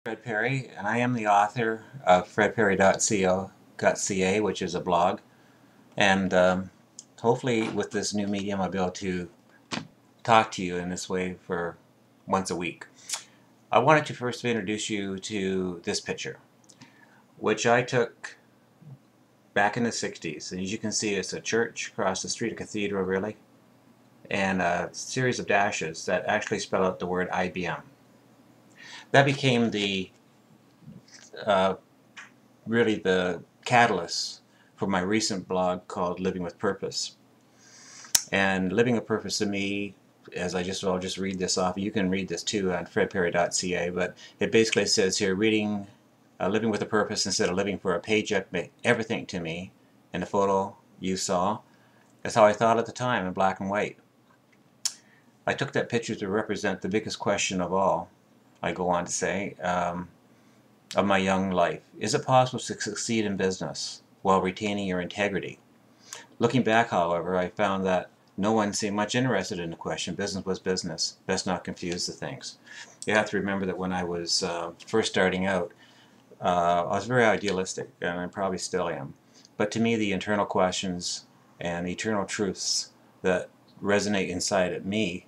Fred Perry, and I am the author of fredperry.co.ca, which is a blog. And hopefully, with this new medium, I'll be able to talk to you in this way for once a week. I wanted to first introduce you to this picture, which I took back in the 60s. And as you can see, it's a church across the street, a cathedral, really, and a series of dashes that actually spell out the word IBM. That became uh, really the catalyst for my recent blog called Living with Purpose. And Living with Purpose to me, I'll just read this off. You can read this too on fredperry.ca, but it basically says here, living with a purpose instead of living for a paycheck meant everything to me. And the photo you saw, that's how I thought at the time, in black and white. I took that picture to represent the biggest question of all, I go on to say, of my young life. Is it possible to succeed in business while retaining your integrity? Looking back, however, I found that no one seemed much interested in the question. Business was business. Best not confuse the things. You have to remember that when I was first starting out, I was very idealistic, and I probably still am. But to me, the internal questions and eternal truths that resonate inside of me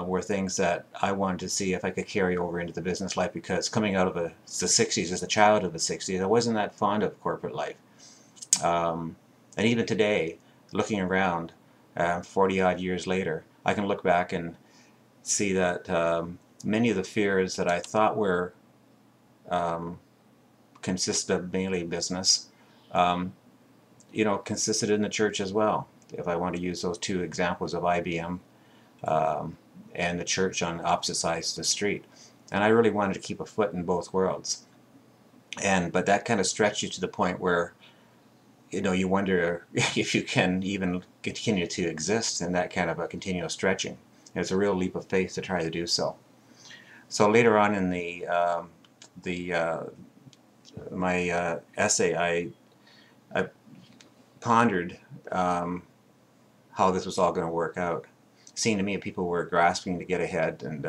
were things that I wanted to see if I could carry over into the business life, because coming out of the 60s, as a child of the 60s, I wasn't that fond of corporate life. And even today, looking around 40 odd years later, I can look back and see that many of the fears that I thought were consisted of mainly business, consisted in the church as well. If I want to use those two examples of IBM and the church on opposite sides of the street. And I really wanted to keep a foot in both worlds. But that kind of stretched you to the point where you wonder if you can even continue to exist in that kind of a continuous stretching. And it's a real leap of faith to try to do so. So later on in my essay, I pondered how this was all going to work out. It seemed to me people were grasping to get ahead, and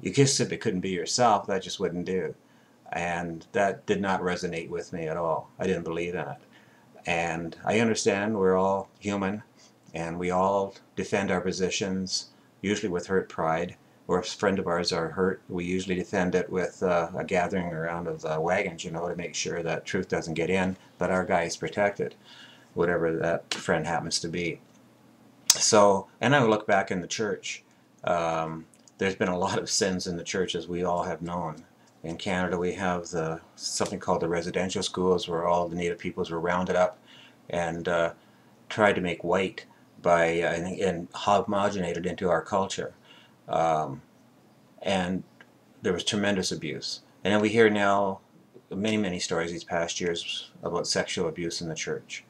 you just simply couldn't be yourself. That just wouldn't do. And that did not resonate with me at all. I didn't believe in it. And I understand we're all human, and we all defend our positions, usually with hurt pride. Or if a friend of ours are hurt, we usually defend it with a gathering around of wagons, to make sure that truth doesn't get in, but our guy is protected, whatever that friend happens to be. So, and I look back in the church, there's been a lot of sins in the church, as we all have known. In Canada, we have something called the residential schools, where all the Native peoples were rounded up and tried to make white and homogenated into our culture. And there was tremendous abuse. And then we hear now many, many stories these past years about sexual abuse in the church.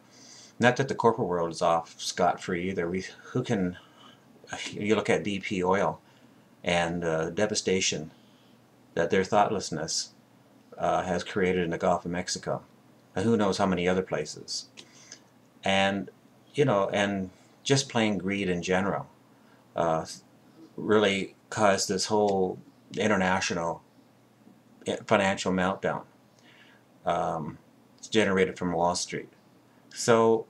Not that the corporate world is off scot-free either. You look at BP oil and the devastation that their thoughtlessness has created in the Gulf of Mexico, and who knows how many other places. And and just plain greed in general really caused this whole international financial meltdown. It's generated from Wall Street. So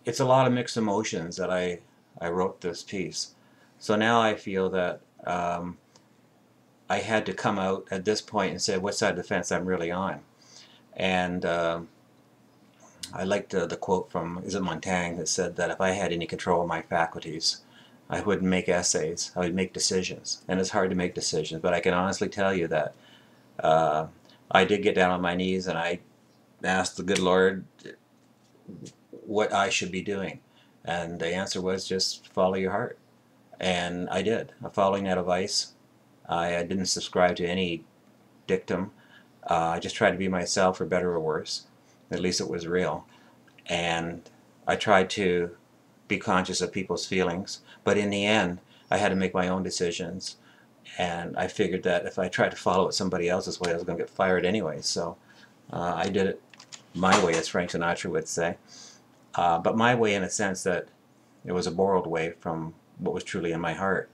it's a lot of mixed emotions that I wrote this piece. So now I feel that I had to come out at this point and say what side of the fence I'm really on. And I liked the quote from, is it Montaigne, that said that if I had any control of my faculties, I wouldn't make essays, I would make decisions. And it's hard to make decisions, but I can honestly tell you that I did get down on my knees and I asked the good Lord what I should be doing. And the answer was just follow your heart. And I did. Following that advice, I didn't subscribe to any dictum. I just tried to be myself, for better or worse. At least it was real. And I tried to be conscious of people's feelings. But in the end, I had to make my own decisions. And I figured that if I tried to follow it somebody else's way, I was going to get fired anyway. So I did it my way, as Frank Sinatra would say. But my way in a sense that it was a borrowed way from what was truly in my heart.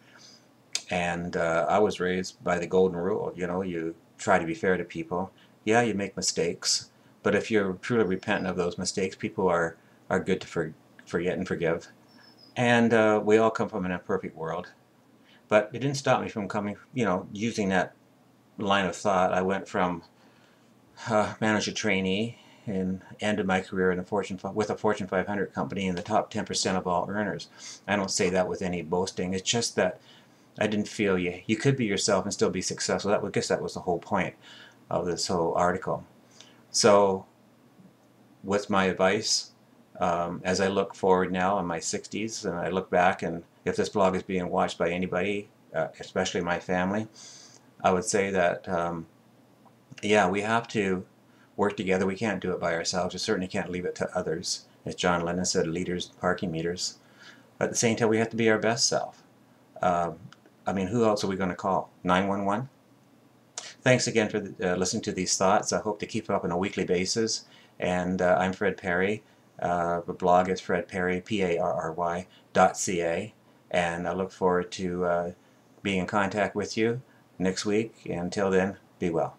And I was raised by the golden rule. You know, you try to be fair to people. Yeah, you make mistakes, but if you're truly repentant of those mistakes, people are good to forget and forgive. And we all come from an imperfect world. But it didn't stop me from coming, you know, using that line of thought. I went from manager trainee and ended my career in with a Fortune 500 company in the top 10% of all earners. I don't say that with any boasting. It's just that I didn't feel you could be yourself and still be successful. I guess that was the whole point of this whole article. So, what's my advice? As I look forward now in my 60s and I look back, and if this blog is being watched by anybody, especially my family, I would say that yeah, we have to work together. We can't do it by ourselves. We certainly can't leave it to others. As John Lennon said, leaders, parking meters. At the same time, we have to be our best self. Um, I mean, who else are we going to call? 911? Thanks again for listening to these thoughts. I hope to keep up on a weekly basis. And I'm Fred Perry. The blog is fredperry, Parry.ca. And I look forward to being in contact with you next week. Until then, be well.